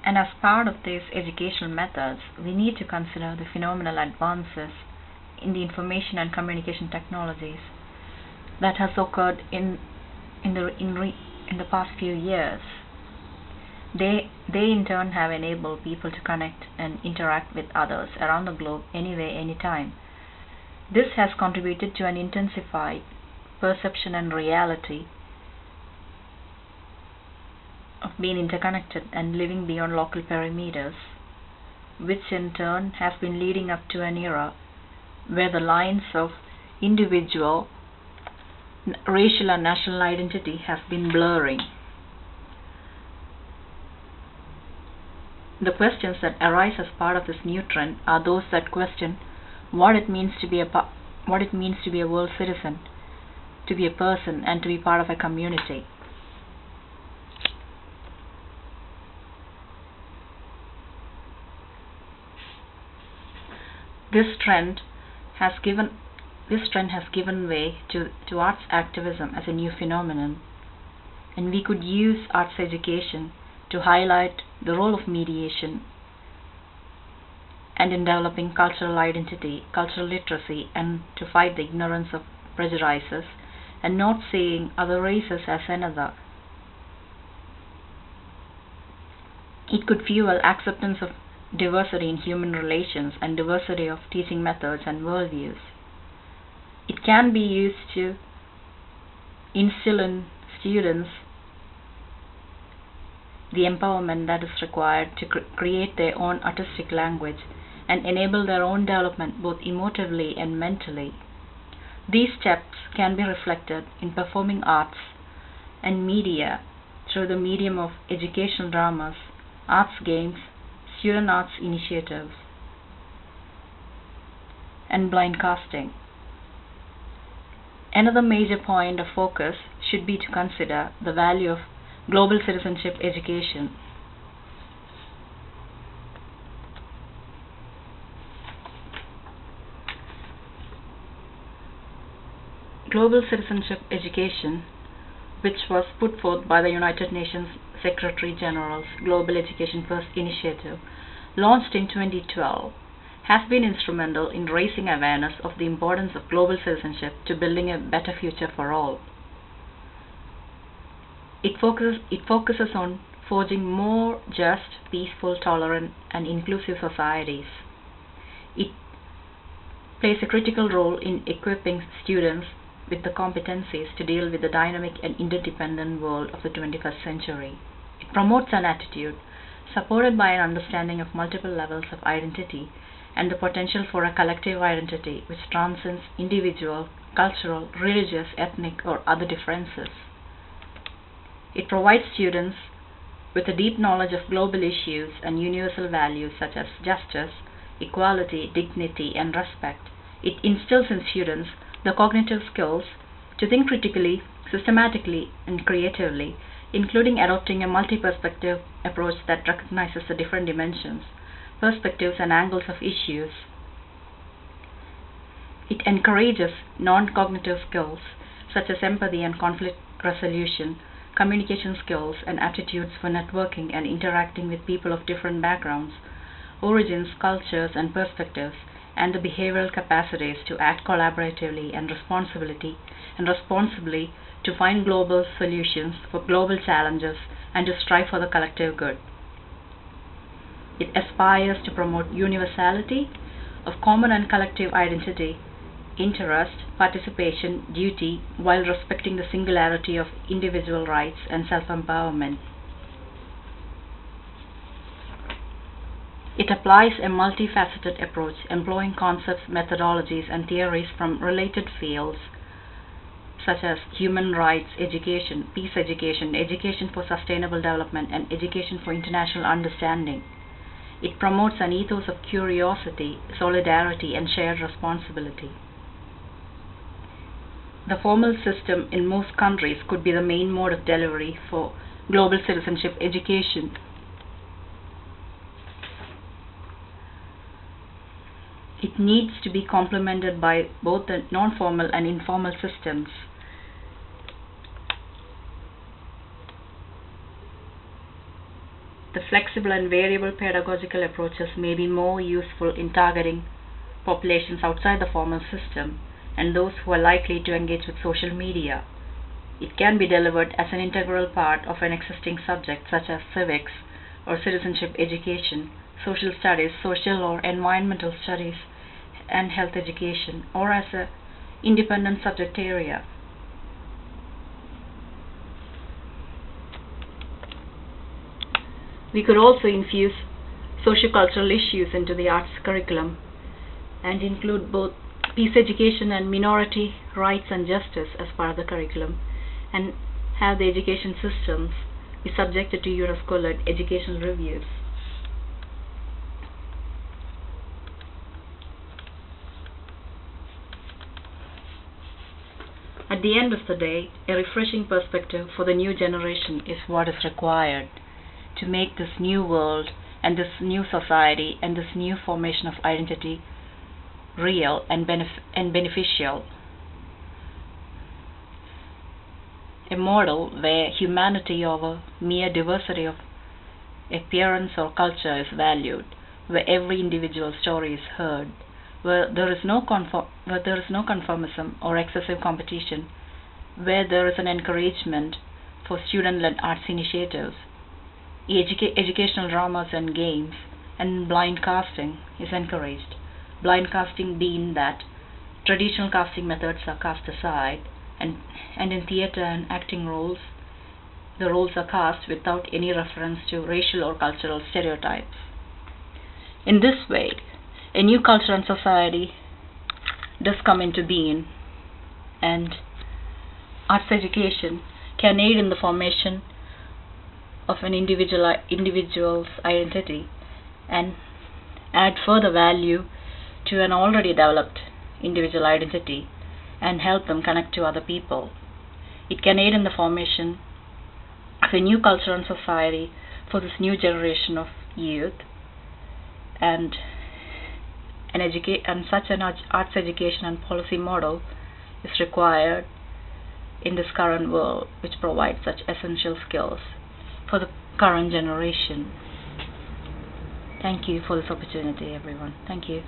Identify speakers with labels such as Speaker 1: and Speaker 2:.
Speaker 1: And as part of these educational methods, we need to consider the phenomenal advances in the information and communication technologies that has occurred in the past few years. They in turn have enabled people to connect and interact with others around the globe anywhere, anytime. This has contributed to an intensified perception and reality of being interconnected and living beyond local perimeters, which in turn has been leading up to an era where the lines of individual, racial and national identity have been blurring. The questions that arise as part of this new trend are those that question what it means to be a world citizen, to be a person, and to be part of a community. This trend has given way to arts activism as a new phenomenon, and we could use arts education to highlight the role of mediation and in developing cultural identity, cultural literacy, and to fight the ignorance of prejudices and not seeing other races as another. It could fuel acceptance of diversity in human relations and diversity of teaching methods and worldviews. It can be used to instill in students the empowerment that is required to create their own artistic language and enable their own development both emotively and mentally. These steps can be reflected in performing arts and media through the medium of educational dramas, arts games, student arts initiatives, and blind casting. Another major point of focus should be to consider the value of global citizenship education. Global citizenship education, which was put forth by the United Nations Secretary General's Global Education First initiative, launched in 2012, has been instrumental in raising awareness of the importance of global citizenship to building a better future for all. It focuses on forging more just, peaceful, tolerant, and inclusive societies. It plays a critical role in equipping students with the competencies to deal with the dynamic and interdependent world of the 21st century. It promotes an attitude supported by an understanding of multiple levels of identity and the potential for a collective identity which transcends individual, cultural, religious, ethnic, or other differences. It provides students with a deep knowledge of global issues and universal values such as justice, equality, dignity, and respect. It instills in students the cognitive skills to think critically, systematically, and creatively, including adopting a multi-perspective approach that recognizes the different dimensions, perspectives, and angles of issues. It encourages non-cognitive skills such as empathy and conflict resolution, communication skills, and aptitudes for networking and interacting with people of different backgrounds, origins, cultures, and perspectives, and the behavioral capacities to act collaboratively and responsibly to find global solutions for global challenges and to strive for the collective good. It aspires to promote universality of common and collective identity, interest, participation, duty, while respecting the singularity of individual rights and self-empowerment. It applies a multifaceted approach, employing concepts, methodologies, and theories from related fields such as human rights education, peace education, education for sustainable development, and education for international understanding. It promotes an ethos of curiosity, solidarity, and shared responsibility. The formal system in most countries could be the main mode of delivery for global citizenship education. It needs to be complemented by both the non-formal and informal systems. the flexible and variable pedagogical approaches may be more useful in targeting populations outside the formal system and those who are likely to engage with social media. It can be delivered as an integral part of an existing subject such as civics or citizenship education, social studies, social or environmental studies, and health education, or as an independent subject area. We could also infuse sociocultural issues into the arts curriculum and include both peace education and minority rights and justice as part of the curriculum, and have the education systems be subjected to UNESCO-led educational reviews. At the end of the day, a refreshing perspective for the new generation is what is required to make this new world and this new society and this new formation of identity real and beneficial. A model where humanity over mere diversity of appearance or culture is valued, where every individual story is heard, where there is no conformism or excessive competition, where there is an encouragement for student-led arts initiatives, educational dramas and games, and blind casting is encouraged. Blind casting being that traditional casting methods are cast aside, and in theatre and acting roles, the roles are cast without any reference to racial or cultural stereotypes. In this way, a new culture and society does come into being, and arts education can aid in the formation of an individual's identity and add further value to an already developed individual identity and help them connect to other people. It can aid in the formation of a new culture and society for this new generation of youth, and such an arts education and policy model is required in this current world, which provides such essential skills for the current generation. Thank you for this opportunity, everyone. Thank you.